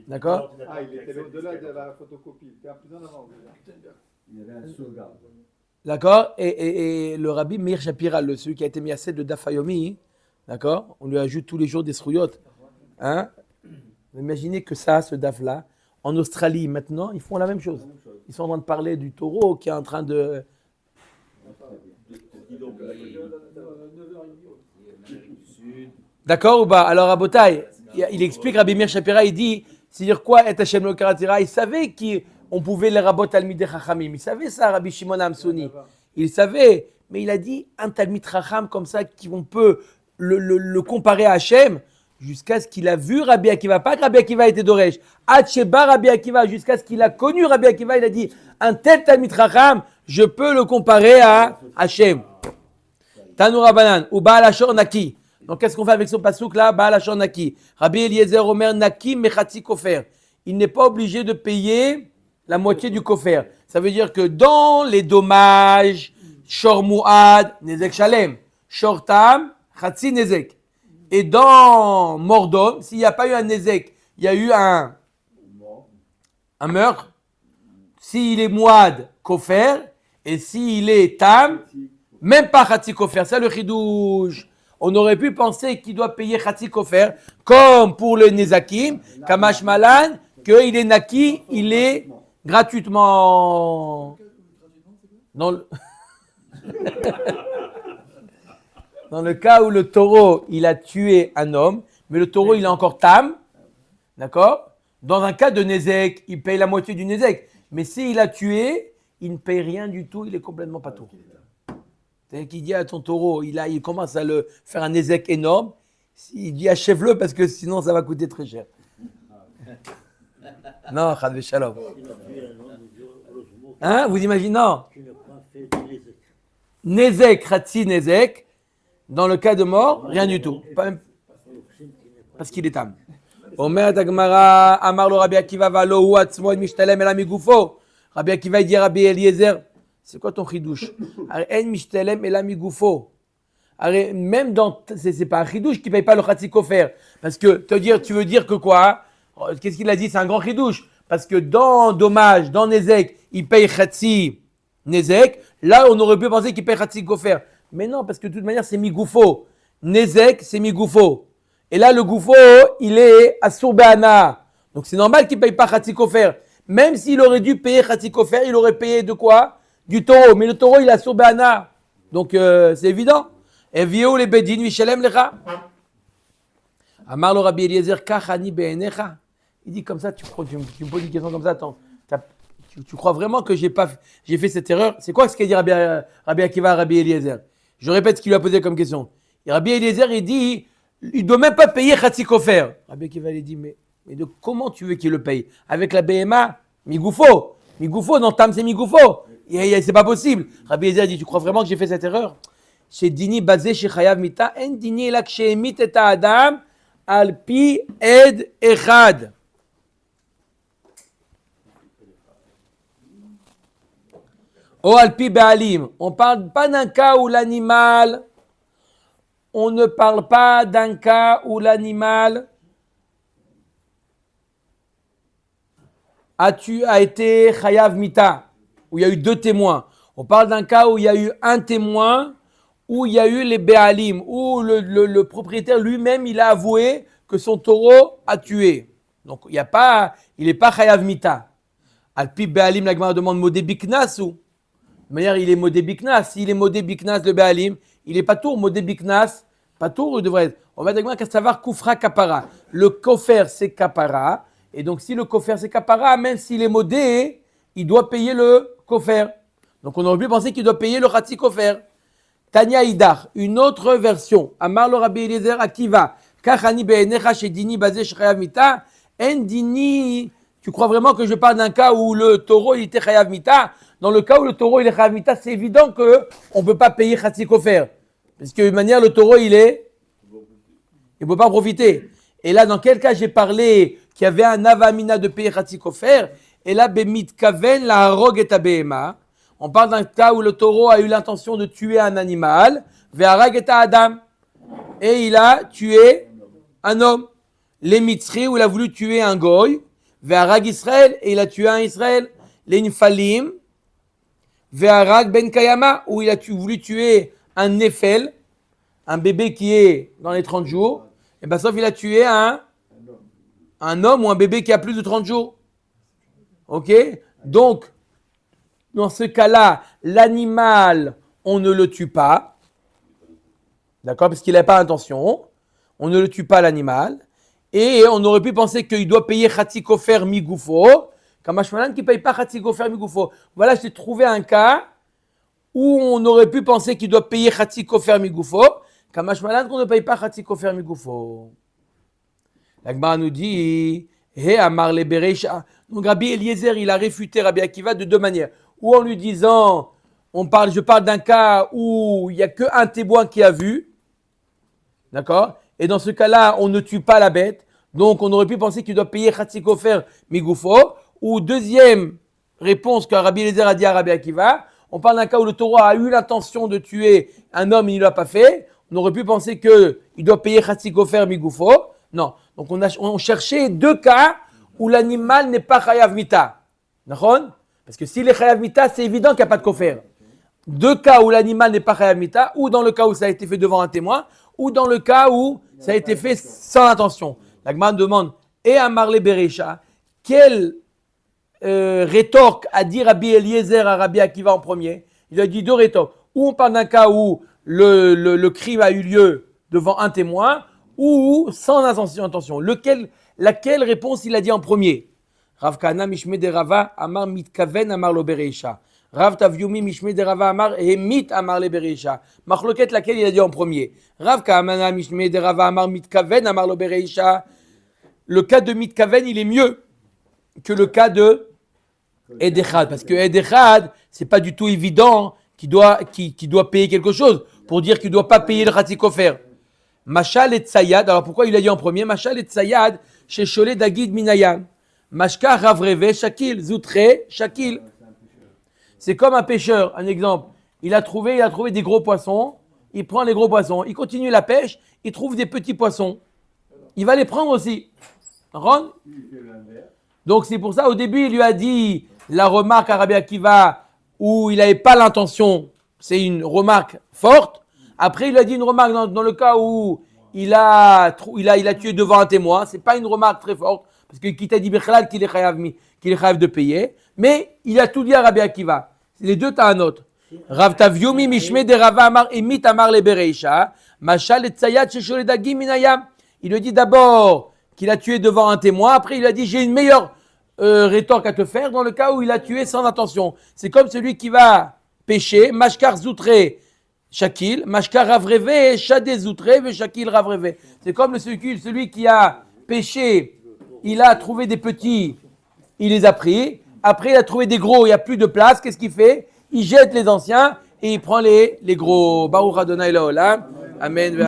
S1: D'accord?
S5: Ah, il était au-delà de la photocopie. Il était plus en avant.
S7: Il y avait un sauvegarde.
S1: D'accord? Et le rabbi Meir Shapira, celui qui a été mis à 7 de Dafayomi, d'accord? On lui ajoute tous les jours des srouillottes. Hein? Imaginez que ça, ce daf-là, en Australie, maintenant, ils font la même chose. Ils sont en train de parler du taureau qui est en train de... D'accord ou pas? Alors, à Botaï, il explique, Rabbi Meir Shapira, il dit, c'est-à-dire quoi, Et Hashem lo karatira? Il savait qu'on pouvait les rabot talmidei chachamim. Il savait ça, Rabbi Shimon Amsoni. Il savait, mais il a dit, un talmid chacham comme ça, qu'on peut le comparer à Hashem, jusqu'à ce qu'il a vu Rabbi Akiva, pas que Rabbi Akiva était d'Oresh, Hatsheba Rabbi Akiva, jusqu'à ce qu'il a connu Rabbi Akiva, il a dit, un tel talmid chacham, je peux le comparer à Hashem. Tanu Rabbanan, ou Baal Hashor Naki. Donc qu'est-ce qu'on fait avec ce pasouk là? Baal Hashor Naki. Rabbi Eliezer Omer Naki Mechatzi Kofer. Il n'est pas obligé de payer la moitié du kofer. Ça veut dire que dans les dommages, Shor Muad, Nezek Shalem, Shor Tam, Chatzi Nezek. Et dans Mordom, s'il n'y a pas eu un Nezek, il y a eu un meurtre. S'il est Muad, Kofer. Et s'il est Tam, même pas Chatzi Kofer. C'est le Chidouj. On aurait pu penser qu'il doit payer Chatzi Kofer, comme pour le Nezakim, Kamash Malan, qu'il est Naki, il est gratuitement. Dans le cas où le taureau, il a tué un homme, mais le taureau, il est encore Tam, d'accord? Dans un cas de Nezek, il paye la moitié du Nezek. Mais s'il a tué, il ne paye rien du tout, il est complètement patour. C'est-à-dire qu'il dit à ton taureau, il commence à le faire un Nezek énorme, il dit achève-le parce que sinon ça va coûter très cher. Non, Chad Shalom. Hein, vous imaginez? Non. Nezek, Khatsi Nezek, dans le cas de mort, rien du tout. Parce qu'il est Tam. Omer Dagmara, Amar lo Rabbi Akiva valo hu atzmo et mishtalem el amigufo. Rabbi Akiva dit Rabbi Eliezer, c'est quoi ton chidouche? En mishtalem el amigufo. Même dans, c'est pas un chidouche qui paye pas le Chatzi Kofer. Parce que tu veux dire que quoi? Qu'est-ce qu'il a dit? C'est un grand chidouche. Parce que dans dommage, dans Nezek, il paye Chatzi Nezek. Là, on aurait pu penser qu'il paye Chatzi Kofer. Mais non, parce que de toute manière, c'est Migoufo. Nezek, c'est Migoufo. Et là, le Goufo, il est à Sourbeana. Donc c'est normal qu'il ne paye pas Chatzi Kofer. Même s'il aurait dû payer Chatzi Kofer, il aurait payé de quoi? Du taureau. Mais le taureau, il est à Sourbeana. Donc c'est évident. Et vieux les bedin, Michelem lecha. Amar lo Rabbi Eliezer, kachani be'enecha. Il dit comme ça, tu me poses une question comme ça, attends. Tu crois vraiment que j'ai fait cette erreur? C'est quoi ce qu'a dit Rabbi Akiva à Rabbi Eliezer? Je répète ce qu'il lui a posé comme question. Et Rabbi Eliezer, il dit, il ne doit même pas payer Chatzi Kofer. Rabbi Akiva, il dit, mais de comment tu veux qu'il le paye? Avec la BMA? Migoufo, dans Tam, c'est Migoufo. C'est pas possible. Rabbi Eliezer dit, tu crois vraiment que j'ai fait cette erreur? Chez Dini basé chez Chayav Mita, en Dini la kshemit et Adam, al pi ed echad. Oh, alpi be'alim. On ne parle pas d'un cas où l'animal. On ne parle pas d'un cas où l'animal a été chayav mita, où il y a eu 2 témoins. On parle d'un cas où il y a eu un témoin, où il y a eu les be'alim, où le propriétaire lui-même il a avoué que son taureau a tué. Donc il n'est pas chayav mita. Alpi be'alim, la Gemara demande modé biknas ou? De manière, il est modé biknas. S'il est modé biknas, le Béalim, il est pas tour. Modé biknas, pas tour, il devrait être. On va dire qu'à savoir koufra kapara. Le kofer, c'est kapara. Et donc, si le kofer, c'est kapara, même s'il est modé, il doit payer le kofer. Donc, on aurait pu penser qu'il doit payer le Chatzi Kofer. Tanya Idar, une autre version. Amar lo Rabbi Eliezer Akiva. Kachani be'enecha shedini basé shchayav mita. En dini. Tu crois vraiment que je parle d'un cas où le taureau il était chayav mita? dans le cas où le taureau il est chayav mita, c'est évident qu'on ne peut pas payer Khatsi Kofer. Parce que de manière, le taureau il ne peut pas profiter. Et là, dans quel cas j'ai parlé qu'il y avait un avamina de payer Khatsi Kofer, et là, Bemit Kaven, la Harog et Abehema. On parle d'un cas où le taureau a eu l'intention de tuer un animal, Ve'harag et Adam. Et il a tué un homme. Les Mitzri, où il a voulu tuer un goy, Ve'harag Israël, et il a tué un Israël. Les Nfalim, Ve'harag Ben Kayama, où il a voulu tuer un Nefel, un bébé qui est dans les 30 jours. Et bien, sauf il a tué un homme ou un bébé qui a plus de 30 jours. Ok? Donc, dans ce cas-là, l'animal, on ne le tue pas. D'accord? Parce qu'il n'avait pas l'intention. On ne le tue pas, l'animal. Et on aurait pu penser qu'il doit payer Khatsi Kofer Migoufo. Kamashmalan qui ne paye pas Khatsi Kofer Migoufo. Voilà, j'ai trouvé un cas où on aurait pu penser qu'il doit payer Khatsi Kofer Migoufo. Kamashmalan qu'on ne paye pas Khatsi Kofer Migoufo. La Gemara nous dit, He Amar le Bereisha. Donc Rabbi Eliezer, il a réfuté Rabbi Akiva de deux manières. Ou en lui disant, je parle d'un cas où il n'y a qu'un témoin qui a vu. D'accord? Et dans ce cas-là, on ne tue pas la bête. Donc on aurait pu penser qu'il doit payer Khatsi Kofer Migoufo. Ou deuxième réponse que Rabbi Eliezer a dit à Rabbi Akiva, on parle d'un cas où le taureau a eu l'intention de tuer un homme, il ne l'a pas fait. On aurait pu penser qu'il doit payer Khatsi Kofer Migoufo. Non. Donc on cherchait deux cas où l'animal n'est pas chayav mita. D'accord? Parce que s'il est chayav mita, c'est évident qu'il n'y a pas de kofer. Deux cas où l'animal n'est pas chayav mita, ou dans le cas où ça a été fait devant un témoin, ou dans le cas où ça a été fait sans intention. La Gemara demande, et à Marle Bereisha, quelle rétorque a dit Rabbi Eliezer à Rabbi Akiva en premier? Il a dit deux rétorques. Ou on parle d'un cas où le crime a eu lieu devant un témoin, ou sans intention. Laquelle réponse il a dit en premier? Rav Kana Mishme de Rava Amar Mitkaven Amar Lo Bereisha. Rav Tavyumi Mishme de Rava Amar Hemit Amar Le Bereisha. Machloket laquelle il a dit en premier? Rav Kana Mishme de Rava Amar Mitkaven Amar Lo Bereisha. Le cas de Mitkaven il est mieux que le cas de Edechad. Parce que Edechad, c'est pas du tout évident qu'il doit payer quelque chose pour dire qu'il ne doit pas payer le Khatsi Kofer. Machal et Tsayad, alors pourquoi il a dit en premier? Machal et Tsayad, chez Cholet Dagid Minayam. Mashka Ravreve Shakil, Zoutre Shakil. C'est comme un pêcheur, un exemple. Il a trouvé des gros poissons, il prend les gros poissons, il continue la pêche, il trouve des petits poissons. Il va les prendre aussi. Donc c'est pour ça, au début, il lui a dit la remarque à Rabbi Akiva où il n'avait pas l'intention, c'est une remarque forte. Après, il a dit une remarque dans le cas où il a tué devant un témoin. C'est pas une remarque très forte, parce que qui t'a dit Bechalal qu'il est chayav de payer. Mais il a tout dit à Rabbi Akiva. Les deux, t'as un autre. Rav Tavyumi Mishme de Rava Amar Emit Amar Le Bereisha. Machal et Tsayad Sheshole Dagim Minayam. Il lui dit d'abord qu'il a tué devant un témoin. Après, il a dit j'ai une meilleure rétorque à te faire dans le cas où il a tué sans intention. C'est comme celui qui va pêcher. Mashkar Zoutre Shakil, Mashkar Ravreve, Shadé Zoutre, Shakil Ravreve. C'est comme celui qui a pêché, il a trouvé des petits, il les a pris. Après, il a trouvé des gros, il n'y a plus de place. Qu'est-ce qu'il fait? Il jette les anciens et il prend les gros. Baruch Adonai Laolam. Amen.